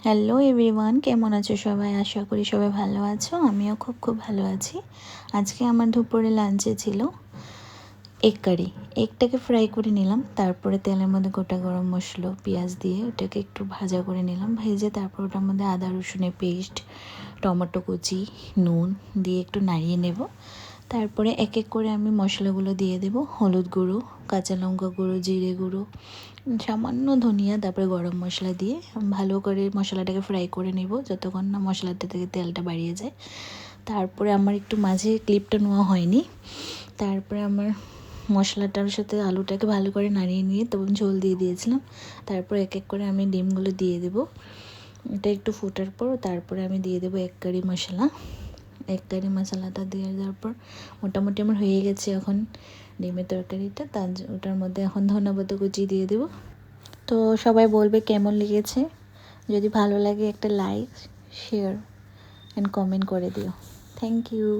Hello everyone, কেমন আছো সবাই? আশা করি সবাই ভালো আছো। আমিও খুব ভালো আছি। আজকে আমার দুপুরে লাঞ্চে ছিল এগ কারি। এগটাকে ফ্রাই করে নিলাম, তারপরে তেলের মধ্যে গোটা গরম মশলা পেঁয়াজ দিয়ে ওটাকে একটু ভাজা করে নিলাম। ভেজে তারপর ওটার মধ্যে আদা রসুনের পেস্ট, টমেটো কুচি, নুন দিয়ে একটু নাড়িয়ে নেব। তারপরে এক এক করে আমি মশলাগুলো দিয়ে দেব। হলুদ গুঁড়ো, কাঁচা লঙ্কা গুঁড়ো, জিরে গুঁড়ো, সামান্য ধনিয়া, তারপরে গরম মশলা দিয়ে ভালো করে মশলাটাকে ফ্রাই করে নেব যতক্ষণ না মশলাটা থেকে তেলটা বাড়িয়ে যায়। তারপরে আমার একটু মাঝে ক্লিপটা নেওয়া হয়নি। তারপরে আমার মশলাটার সাথে আলুটাকে ভালো করে নাড়িয়ে নিয়ে তখন ঝোল দিয়ে দিয়েছিলাম। তারপর এক এক করে আমি ডিমগুলো দিয়ে দেবো। এটা একটু ফোটার পর তারপরে আমি দিয়ে দেবো এক কারি মশলা। এক কারি মশলাটা দিয়ে দেওয়ার পর মোটামুটি আমার হয়ে গেছে এখন ডিমের তরকারিটা। ওটার মধ্যে এখন ধনেপাতা কুচি দিয়ে দেবো। তো সবাই বলবে কেমন লেগেছে। যদি ভালো লাগে একটা লাইক, শেয়ার অ্যান্ড কমেন্ট করে দিও। Thank you.